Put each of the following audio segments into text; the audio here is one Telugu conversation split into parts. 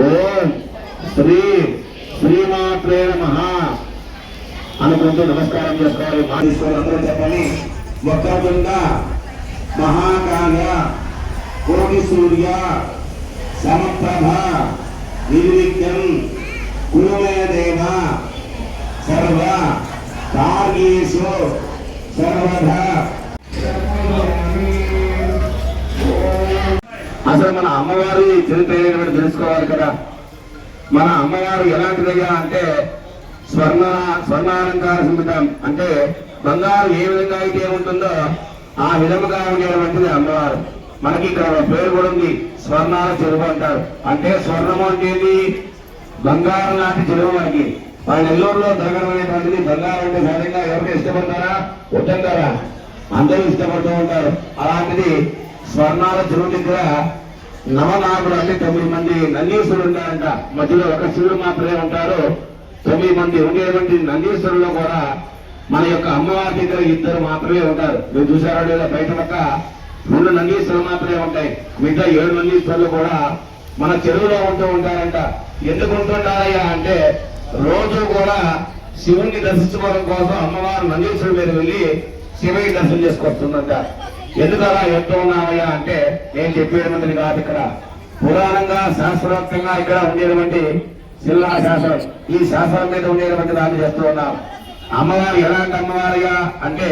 ఓం శ్రీ శ్రీమాత్రే నమః అనుకుంటూ నమస్కారం చేసుకోవాలి. మాధీశ్వరులందరూ చెప్పని వక్రతుండ మహాకాయ కోటి సూర్య సమప్రభ నిర్విఘ్నం కురుమే దేవ సర్వ కార్యేషు సర్వదా. అసలు మన అమ్మవారి చరిత్ర తెలుసుకోవాలి కదా. మన అమ్మవారు ఎలాంటిదయ్యా అంటే స్వర్ణాలంకార సుమితం, అంటే బంగారు ఏ విధంగా అయితే ఉంటుందో ఆ విధముగా ఉండేటువంటిది అమ్మవారు. మనకి ఇక్కడ పేరు కూడా ఉంది, స్వర్ణాల చెరువు అంటారు. అంటే స్వర్ణము అంటే బంగారం లాంటి చెరువు. మనకి మన నెల్లూరులో దొరకడం అనేటువంటిది బంగారం అంటే సహజంగా ఎవరికి ఇష్టపడతారా? వద్దంటారా? అందరూ ఇష్టపడుతూ ఉంటారు. అలాంటిది స్వర్ణాల చెరువు దగ్గర నవనాగుడు అంటే 9 మంది నందీశ్వరులు ఉంటారంట. మధ్యలో ఒక శివుడు మాత్రమే ఉంటారు. 9 మంది ఉండేటువంటి నందీశ్వరుల్లో కూడా మన యొక్క అమ్మవారి దగ్గర 2 మాత్రమే ఉంటారు. మీరు చూసారా లేదా? బయట పక్క 2 నందీశ్వరులు మాత్రమే ఉంటాయి. మిగతా 7 నందీశ్వరులు కూడా మన చెరువులో ఉంటూ ఉంటారంట. ఎందుకు ఉంటుంటారయ్యా అంటే రోజు కూడా శివుణ్ణి దర్శించుకోవడం కోసం అమ్మవారు నందీశ్వరుడి మీద వెళ్ళి శివుని దర్శనం చేసుకొస్తుందంట. ఎందుకు అలా చెప్తూ ఉన్నామయ్యా అంటే నేను చెప్పేటువంటిది కాదు, ఇక్కడ పురాణంగా శాస్త్రోక్తంగా ఇక్కడ ఉండేటువంటి శిలా శాస్త్రం, ఈ శాస్త్రం మీద ఉండేటువంటి దాన్ని చేస్తూ ఉన్నాం. అమ్మవారు ఎలాంటి అమ్మవారిగా అంటే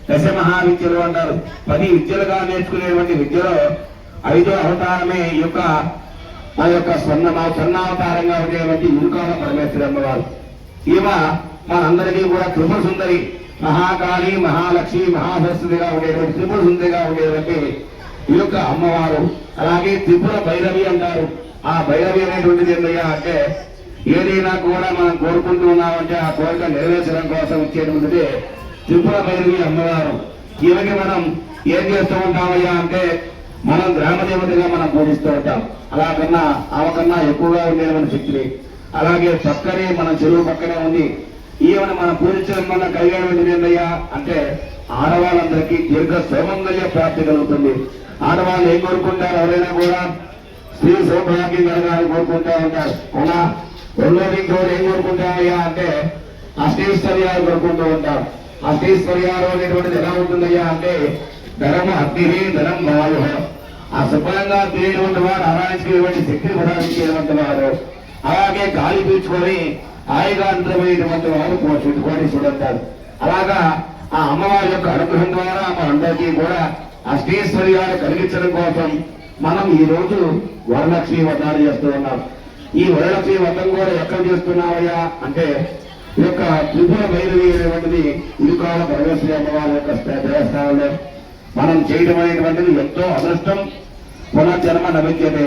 దశ మహావిద్యలు అంటారు. 10 విద్యలుగా నేర్చుకునేటువంటి విద్యలో 5వ అవతారమే ఈ యొక్క ఆ యొక్క స్వర్ణావతారంగా ఉండేటువంటి ఇరుకాల పరమేశ్వరి అమ్మవారు. ఈమె మనందరికీ కూడా త్రిపుర సుందరి, మహాకాళి, మహాలక్ష్మి, మహాసరస్వతిగా ఉండేటువంటి త్రిపుర సుందరిగా ఉండేటువంటి ఈ యొక్క అమ్మవారు. అలాగే త్రిపుర భైరవి అంటారు. ఆ భైరవి అనేటువంటిది ఏంటయ్యా అంటే ఏదైనా కూడా మనం కోరుకుంటూ ఉన్నామంటే ఆ కోరిక నెరవేర్చడం కోసం ఇచ్చేటువంటిది త్రిపుర భైరవి అమ్మవారు. ఈమెకి మనం ఏం చేస్తూ ఉంటామయ్యా అంటే మనం గ్రామదేవతగా మనం పూజిస్తూ ఉంటాం. అలాగన్నా ఆమెకన్నా ఎక్కువగా ఉండేటువంటి శక్తిని. అలాగే పక్కనే మన చెరువు పక్కనే ఉంది. ఈమెను మనం పూజించడం వల్ల కలిగేటువంటిది ఏంటయ్యా అంటే ఆడవాళ్ళందరికీ దీర్ఘ సౌమంగళ్య ప్రాప్తి కలుగుతుంది. ఆడవాళ్ళు ఏం కోరుకుంటారు? ఎవరైనా కూడా స్త్రీ సౌభాగ్యం కలగాలని కోరుకుంటూ ఉంటారు. అవునా? రెండోది ఇంకోటి ఏం కోరుకుంటామయ్యా అంటే అష్టైశ్వర్యాలు కోరుకుంటూ ఉంటారు. అష్టైశ్వర్యాలు అనేటువంటిది ఎలా ఉంటుందయ్యా అంటే ధనం అగ్ని, ధనం వాయు. ఆ శుభ్రంగా తినేటువంటి వాడు ఆరాధించేటువంటి శక్తిని ప్రసాదించేటువంటి వాడు. అలాగే గాలి పీల్చుకొని హాయిగా అంతమైనటువంటి వారు కోటీశ్వరుడు అంటారు. అలాగా ఆ అమ్మవారి యొక్క అనుగ్రహం ద్వారా మనందరికీ కూడా అష్టైశ్వర్యాలు కలిగించడం కోసం మనం ఈ రోజు వరలక్ష్మి వ్రతాలు చేస్తూ ఉన్నాం. ఈ వరలక్ష్మి వ్రతం కూడా ఎక్కడ చేస్తున్నామయ్యా అంటే ఈ యొక్క త్రిపుర భైరవి అనేటువంటిది ఇరుకాల పరమేశ్వరి అమ్మవారి యొక్క దేవస్థానంలో మనం చేయడం అనేటువంటిది ఎంతో అదృష్టం. పునర్జన్మ నవిద్యతే.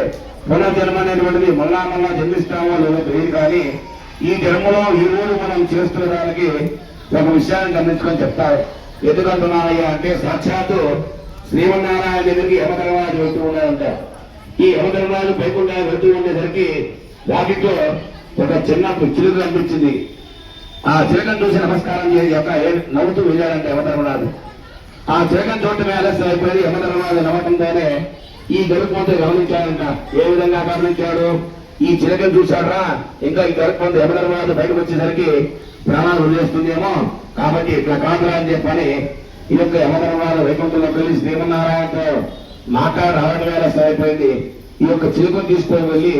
పునర్జన్మ అనేటువంటిది మళ్ళా జన్మిస్తామో లేదో తెలియదు, కానీ ఈ జన్మలో ఈ రోజు మనం చేస్తున్న దానికి ఒక విషయాన్ని గమనించుకొని చెప్తారు. ఎందుకంటున్నారయ్యా అంటే సాక్షాత్తు శ్రీమన్నారాయణ దగ్గరికి యమధర్మరాజు వెళ్తూ ఉన్నారంట. ఈ యమధర్మరాజు పైకుండా వెళ్తూ ఉండేసరికి వాటితో ఒక చిన్న చిలుక కనిపించింది. ఆ చిలకను చూసి నమస్కారం చేసి నవ్వుతూ వెళ్ళాడంట యమధర్మరాజు. ఆ చిలకను చూడటమే ఆలస్యం అయిపోయింది. యమధర్మరాజు నవ్వటంతోనే ఈ గరుపుతో గమనించాడంట. ఏ విధంగా గమనించాడు? ఈ చిలకను చూశాడా, ఇంకా ఈ గరుపు యమధర్మరాజు బయటకు వచ్చేసరికి ప్రాణాలు వదిలేస్తుందేమో, కాబట్టి ఇట్లా కాదురా అని చెప్పని ఈ యొక్క యమధర్మరాజు వైకుంఠంలోకి వెళ్ళి శ్రీమన్నారాయణతో మాట్లాడి రావడమే ఆలస్యం అయిపోయింది. ఈ యొక్క చిలుకను తీసుకొని వెళ్ళి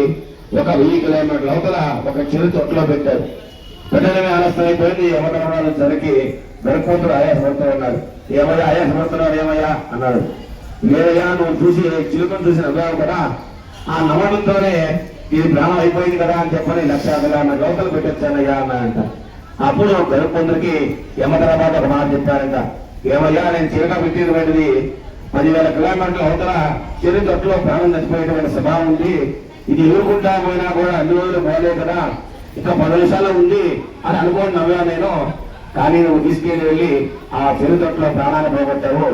ఒక 1000 కిలోమీటర్ల అవతల ఒక చిరు తొట్టులో పెట్టారు. పెట్టడమే ఆలస్యం అయిపోయింది. యమధర్మరాజు సరికి గరుపుతుడు ఆయాసపడుతూ ఉన్నాడు. ఏమయ్యా ఆయాసపడుతున్నాడు? ఏమయ్యా అన్నాడు. లేదయ్యా, నువ్వు చూసి చిలుకను చూసి నవ్వావు కదా, ఆ నవ్వడంతోనే ఇది ప్రాణం అయిపోయింది కదా అని చెప్పని 1,00,000 లోకలు పెట్టొచ్చానయ్యా అన్నాడంట. అప్పుడు గరుపుందరికి యమధర్మరాజు ఒక మాట చెప్పారంట. ఏమయ్యా, నేను చిలక పెట్టినటువంటిది 10,000 కిలోమీటర్ల అవతల చిరు తొట్టులో ప్రాణం చచ్చిపోయేటువంటి స్వభావం ఉంది. ఇది ఎదుర్కొంటా పోయినా కూడా అన్ని రోజులు పోలే కదా, ఇక 10 నిమిషాలు ఉంది అని అనుకోని నవ్వా నేను. కానీ నువ్వు తీసుకెళ్ళి వెళ్ళి ఆ చిరు తొట్టులో ప్రాణాన్ని పోగొట్టావు.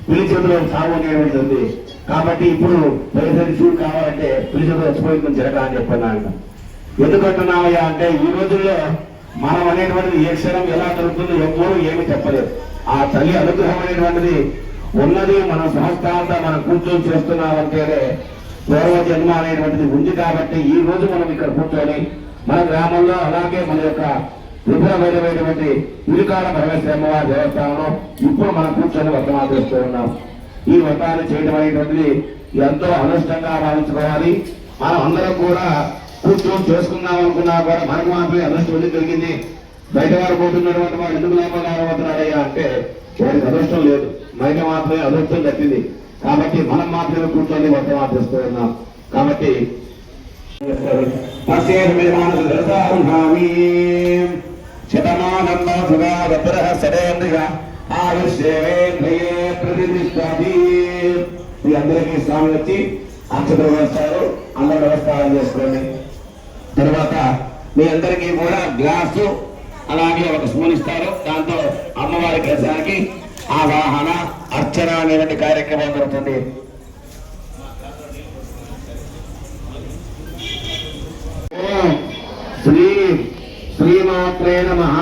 పిల్లి చేతిలో సాగు అనేటువంటిది ఉంది. కాబట్టి ఇప్పుడు పరిసరి చూడు కావాలంటే పిల్లి చేతిలో చచ్చిపోయిందని జరగా అని చెప్పన్నాడు. ఎందుకంటున్నావయ్యా అంటే ఈ రోజుల్లో మనం అనేటువంటిది ఏ క్షణం ఎలా జరుగుతుందో ఎవ్వరూ ఏమి చెప్పలేదు. ఆ తల్లి అనుగ్రహం అనేటువంటిది ఉన్నది. మన సంస్థ అంతా మనం కూర్చొని చేస్తున్నామంటేనే పూర్వ జన్మ అనేటువంటిది ఉంది కాబట్టి ఈ రోజు మనం ఇక్కడ కూర్చొని మన గ్రామంలో అలాగే మన యొక్క విభిన్నమైనటువంటి పులికాల పరమేశ్వర అమ్మవారి దేవస్థానంలో ఇప్పుడు మనం కూర్చొని వ్రతం చేస్తూ ఉన్నాం. ఈ వ్రతాన్ని చేయడం అనేటువంటిది ఎంతో అదృష్టంగా భావించుకోవాలి. మనం అందరం కూడా కూర్చొని చేసుకుందాం అనుకున్నా కూడా మనకు మాత్రమే అదృష్టం ఎందుకు కలిగింది. బయట వారు పోతున్నటువంటి వాడు ఎందుకు లోపల రాబోతున్నాడయ్యా అంటే వాడికి అదృష్టం లేదు, మనకి మాత్రమే అదృష్టం దక్కింది. కాబట్టి మనం మాత్రమే కూర్చొని వ్రతం చేస్తూ ఉన్నాం. కాబట్టి మీ అందరికీ స్వామి వచ్చి అక్షతలు వేస్తారు. అందరూ నమస్కారం చేసుకోండి. తర్వాత మీ అందరికీ కూడా గ్లాసు అలాగే ఒక స్పూన్ ఇస్తారు. దాంతో అమ్మవారి కేశానికి ఆవాహన అర్చన అనేటువంటి కార్యక్రమం జరుగుతుంది. ఓం శ్రీ శ్రీమాత్రే నమః.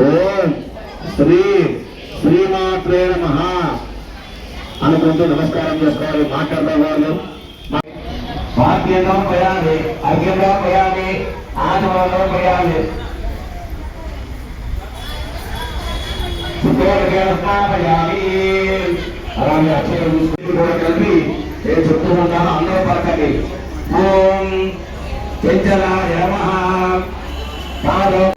ఓం శ్రీ శ్రీమాత్రే నమః అనుకుంటూ నమస్కారం చేసుకోవాలి. మాట్లాడే వాళ్ళు భాగ్యంలో పోయాలి, అర్ఘ్యంలో పోయాలి, ఆనందంలో పోయాలి. అలాగే అక్షరం కూడా కలిపి నేను చెప్తూ ఉంటాను, అందరూ పలకండి. ఓం చెంచలాయ నమః. పాదం